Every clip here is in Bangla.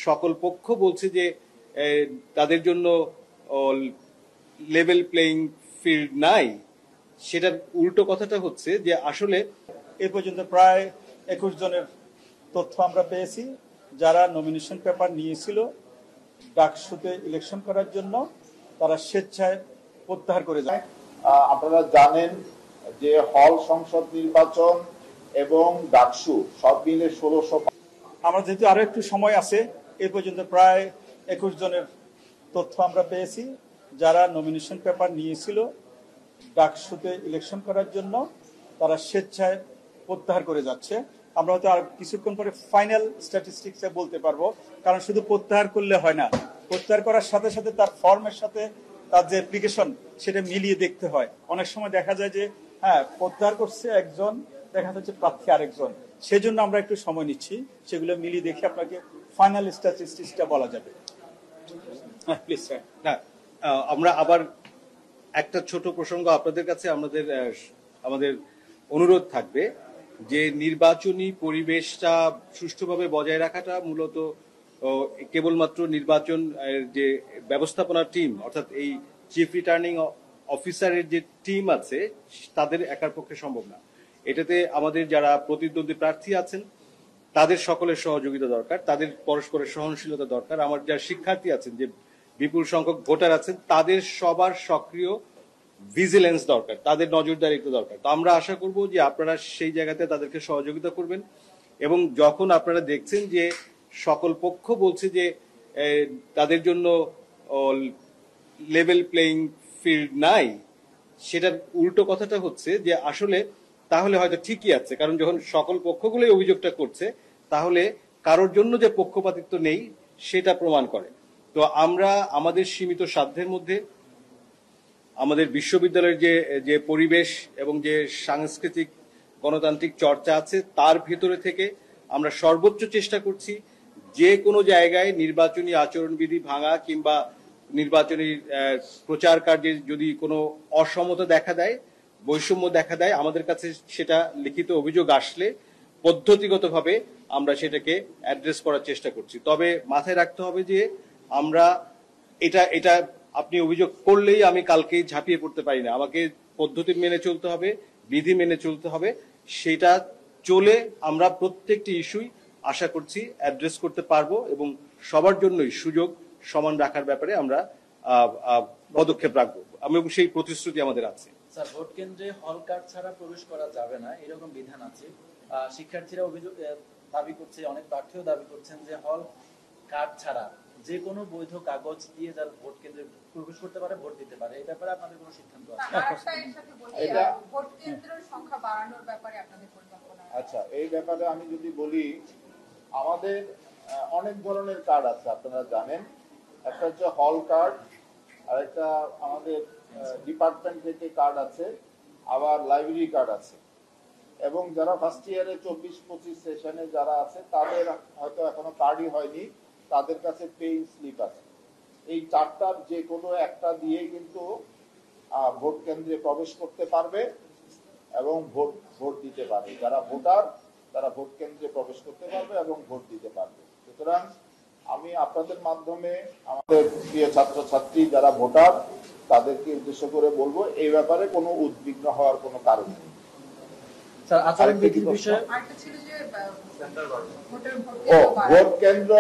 সকল পক্ষ বলছে যে তাদের জন্য লেভেল প্লেইং ফিল্ড নাই, সেটার উল্টো কথাটা হচ্ছে যে আসলে এ পর্যন্ত প্রায় 21 জনের তথ্য আমরা পেয়েছি যারা নমিনেশন পেপার নিয়েছিল ডাকসুতে ইলেকশন করার জন্য, তারা স্বেচ্ছায় প্রত্যাহার করে যায়। আপনারা জানেন যে হল সংসদ নির্বাচন এবং ডাকসু সব মিলে 1600। আমরা যেহেতু আরো একটু সময় আছে, এ পর্যন্ত প্রায় 21 জনের তথ্য আমরা পেয়েছি যারা নমিনেশন পেপার নিয়েছিল ডাকসুতে ইলেকশন করার জন্য, তারা স্বেচ্ছায় প্রত্যাহার করে যাচ্ছে। আমরা হয়তো আর কিছুক্ষণ পরে ফাইনাল স্ট্যাটিস্টিক্সে বলতে পারবো, কারণ শুধু প্রত্যাহার করলে হয় না, প্রত্যাহার করার সাথে সাথে তার ফর্মের সাথে তার যে অ্যাপ্লিকেশন সেটা মিলিয়ে দেখতে হয়। অনেক সময় দেখা যায় যে হ্যাঁ প্রত্যাহার করছে একজন, দেখা যাচ্ছে প্রার্থী আরেকজন, সেজন্য আমরা একটু সময় নিচ্ছি, সেগুলো মিলিয়ে দেখে আপনাকে ফাইনাল স্ট্যাটিস্টিক্সটা বলা যাবে। হ্যাঁ প্লিজ স্যার। না, আমরা আবার একটা ছোট প্রসঙ্গ আপনাদের কাছে আমাদের অনুরোধ থাকবে যে নির্বাচনী পরিবেশটা সুষ্ঠুভাবে বজায় রাখাটা মূলত কেবলমাত্র নির্বাচন যে ব্যবস্থাপনা টিম, অর্থাৎ এই চিফ রিটার্নিং অফিসারের যে টিম আছে তাদের একার পক্ষে সম্ভব না। এটাতে আমাদের যারা প্রতিদ্বন্দ্বী প্রার্থী আছেন তাদের সকলের সহযোগিতা দরকার, তাদের পরস্পরের সহনশীলতা দরকার। আমার যারা শিক্ষার্থী আছেন, যে বিপুল সংখ্যক ভোটার আছেন, তাদের সবার সক্রিয় ভিজিলেন্স দরকার, তাদের নজরদারিত্ব দরকার। তো আমরা আশা করব যে আপনারা সেই জায়গাতে তাদেরকে সহযোগিতা করবেন, এবং যখন আপনারা দেখছেন যে সকল পক্ষ বলছে যে তাদের জন্য লেভেল প্লেইং ফিল্ড নাই, সেটার উল্টো কথাটা হচ্ছে যে আসলে তাহলে হয়তো ঠিকই আছে, কারণ যখন সকল পক্ষগুলোই অভিযোগটা করছে তাহলে কারোর জন্য যে পক্ষপাতিত্ব নেই সেটা প্রমাণ করে। তো আমরা আমাদের সীমিত সাধ্যের মধ্যে আমাদের বিশ্ববিদ্যালয়ের যে পরিবেশ এবং যে সাংস্কৃতিক গণতান্ত্রিক চর্চা আছে তার ভেতরে থেকে আমরা সর্বোচ্চ চেষ্টা করছি যে কোনো জায়গায় নির্বাচনী আচরণবিধি ভাঙা কিংবা নির্বাচনী প্রচার কার্যে যদি কোনো অসমতা দেখা দেয়, বৈষম্য দেখা দেয়, আমাদের কাছে সেটা লিখিত অভিযোগ আসলে পদ্ধতিগতভাবে আমরা সেটাকে অ্যাড্রেস করার চেষ্টা করছি। তবে মাথায় রাখতে হবে যে আমরা এটা আপনি অভিযোগ করলেই আমি কালকেই ঝাঁপিয়ে পড়তে পারি না, আমাকে পদ্ধতি মেনে চলতে হবে, বিধি মেনে চলতে হবে। সেটা চলে আমরা প্রত্যেকটি ইস্যুই আশা করছি অ্যাড্রেস করতে পারবো, এবং সবার জন্যই সুযোগ সমান রাখার ব্যাপারে আমরা পদক্ষেপ রাখবো, এবং সেই প্রতিশ্রুতি আমাদের আছে। স্যার, ভোট কেন্দ্রে হল কার্ড ছাড়া প্রবেশ করা যাবে না এরকম বিধান আছে। শিক্ষার্থীরা অভিযোগ দাবি করছে, অনেক প্রার্থীও দাবি করছেন যে হল কার্ড ছাড়া যে কোনো বৈধ কাগজ দিয়ে যারা ভোট কেন্দ্রে প্রবেশ করতে পারে, ভোট দিতে পারে। এই ব্যাপারে আপনাদের কোনো সিদ্ধান্ত আছে? ভোট কেন্দ্রের সংখ্যা বাড়ানোর ব্যাপারে আপনাদের পরিকল্পনা? আচ্ছা, এই ব্যাপারে আমি যদি বলি, আমাদের অনেক ধরনের কার্ড আছে, আপনারা জানেন। একটা হচ্ছে হল কার্ড, আর একটা আমাদের ডিপার্টমেন্ট থেকে কার্ড আছে, আবার লাইব্রেরি কার্ড আছে, এবং যারা ফার্স্ট ইয়ারে 24-25 সেশনে যারা আছে তাদের হয়তো এখনো কার্ডই হয়নি, তাদের কাছে পেইং স্লিপ আছে। এই চারটার যে কোনো একটা দিয়ে কিন্তু ভোট কেন্দ্রে প্রবেশ করতে পারবে এবং ভোট দিতে পারবে। যারা ভোটার তারা ভোট কেন্দ্রে প্রবেশ করতে পারবে এবং ভোট দিতে পারবে। সুতরাং আমি আপনাদের মাধ্যমে আমাদের প্রিয় ছাত্রছাত্রী যারা ভোটার তাদেরকে উদ্দেশ্য করে বলবো, এই ব্যাপারে কোনো উদ্বিগ্ন হওয়ার কোনো কারণ নেই। ভোট কেন্দ্র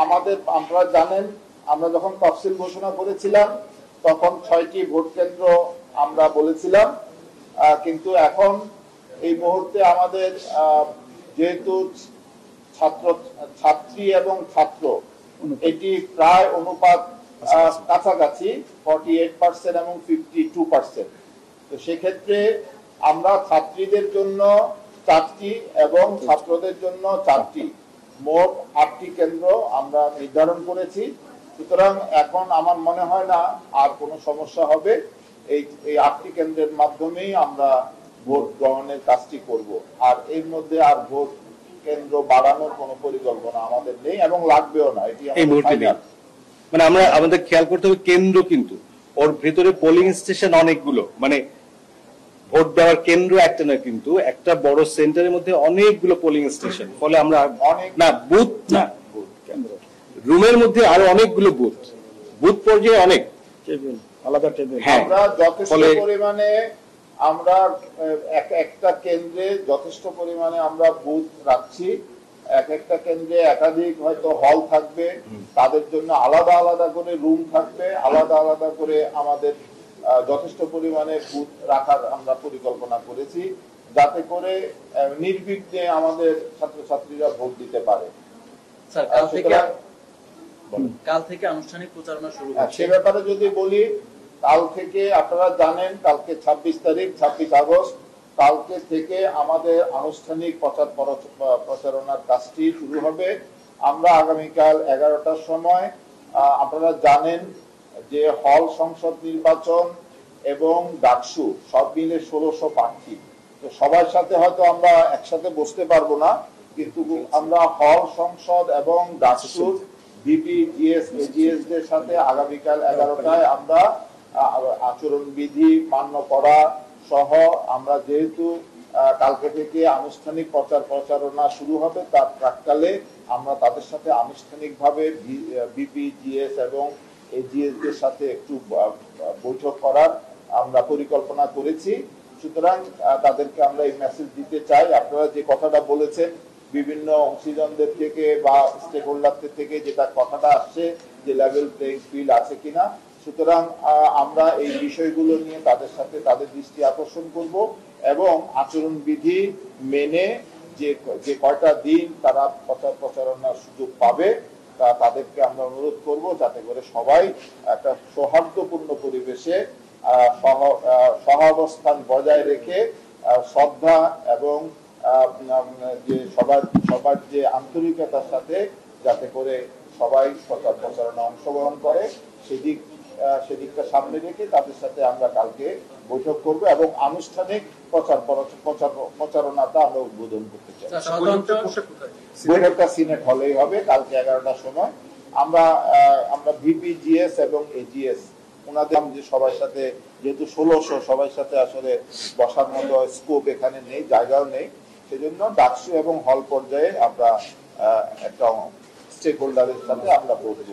আমাদের, আপনারা জানেন আমরা যখন তফসিল ঘোষণা করেছিলাম তখন 6টি ভোট কেন্দ্র আমরা বলেছিলাম, কিন্তু এখন এই মুহূর্তে আমাদের যেহেতু ছাত্রী এবং ছাত্র এটি প্রায় অনুপাত কাছাকাছি 48% এবং 52%, তো সেক্ষেত্রে আমরা ছাত্রীদের জন্য 4টি এবং ছাত্রদের জন্য 4টি, মোট 8টি কেন্দ্র আমরা নির্ধারণ করেছি। সুতরাং এখন আমার মনে হয় না আর কোনো সমস্যা হবে, এই 8টি কেন্দ্রের মাধ্যমেই আমরা ভোট গ্রহণের কাজটি করব। আর এর মধ্যে আর ভোট কেন্দ্র বাড়ানোর কোনো পরিকল্পনা আমাদের নেই এবং লাগবেও না। এটি মানে আমরা আমাদের খেয়াল করতে হবে কেন্দ্র কিন্তু ওর ভেতরে পোলিং স্টেশন অনেকগুলো, মানে ভোট দেওয়ার কেন্দ্র একটা না, কিন্তু একটা বড় সেন্টারের মধ্যে অনেকগুলো পোলিং স্টেশন, ফলে আমরা অনেক না বুথ না কেন্দ্র রুমের মধ্যে আরো অনেকগুলো বুথ পর্যায়ে অনেক টেবিল, আলাদা টেবিল। হ্যাঁ। আমরা যথেষ্ট ফলে- পরিমাণে আমরা একটা কেন্দ্রে যথেষ্ট পরিমাণে আমরা বুথ রাখছি। একটা কেন্দ্রে একাধিক হয়তো হল থাকবে, তাদের জন্য আলাদা আলাদা করে রুম থাকবে, আলাদা আলাদা করে আমাদের যথেষ্ট পরিমাণে বুথ রাখার আমরা পরিকল্পনা করেছি, যাতে করে নির্বিঘ্নে আমাদের ছাত্রছাত্রীরা ভোট দিতে পারে। স্যার কাল থেকে আনুষ্ঠানিক প্রচারণা শুরু সে হচ্ছে। ব্যাপারে যদি বলি, কাল থেকে আপনারা জানেন কালকে 26 তারিখ 26 আগস্ট, কালকে থেকে আমাদের আনুষ্ঠানিক প্রচারণার কাজটি শুরু হবে। আমরা আগামীকাল 11টার সময়, আপনারা জানেন যে হল সংসদ নির্বাচন এবং ডাকসু সব মিলে 1600 প্রার্থী, তো সবার সাথে হয়তো আমরা একসাথে বসতে পারবো না, কিন্তু আমরা হল সংসদ এবং ডাকসু ভিপি জিএস এজিএস দের সাথে আগামীকাল 11টায় আমরা আচরণবিধি মান্য করা সহ, আমরা যেহেতু কালকে থেকে আনুষ্ঠানিক প্রচারণা শুরু হবে, তার প্রাক্কালে আমরা তাদের সাথে আনুষ্ঠানিকভাবে ভিপি জিএস এবং এজিএস দের সাথে একটু বৈঠক করার আমরা পরিকল্পনা করেছি। সুতরাং তাদেরকে আমরা এই মেসেজ দিতে চাই, আপনারা যে কথাটা বলেছেন বিভিন্ন অংশীদারদের থেকে বা স্টেক হোল্ডারদের থেকে, যেটা কথাটা আসছে যে লেভেল প্লেইং ফিল্ড আছে কিনা, সুতরাং আমরা এই বিষয়গুলো নিয়ে তাদের সাথে তাদের দৃষ্টি আকর্ষণ করব এবং আচরণবিধি মেনে যে কয়টা দিন তারা প্রচারণার সুযোগ পাবে তাদেরকে আমরা অনুরোধ করব, যাতে করে সবাই একটা সৌহার্দ্যপূর্ণ পরিবেশে সহাবস্থান বজায় রেখে শ্রদ্ধা এবং যে সবার যে আন্তরিকতার সাথে যাতে করে সবাই প্রচারণা অংশগ্রহণ করে, সেদিকটা সামনে রেখে তাদের সাথে আমরা কালকে বৈঠক করব এবং আনুষ্ঠানিক প্রচারণাটা আমরা উদ্বোধন করতে চাই। বৈঠকটা সিনেট হলেই হবে কালকে 11টার সময়। আমরা ভিপি জিএস এবং এজিএস ওনাদের যে সবার সাথে, যেহেতু 1600 সবার সাথে আসলে বসার মতো স্কোপ এখানে নেই, জায়গাও নেই, সেজন্য ডাকসু এবং হল পর্যায়ে আমরা একটা স্টেক হোল্ডারের সাথে আমরা বসবো।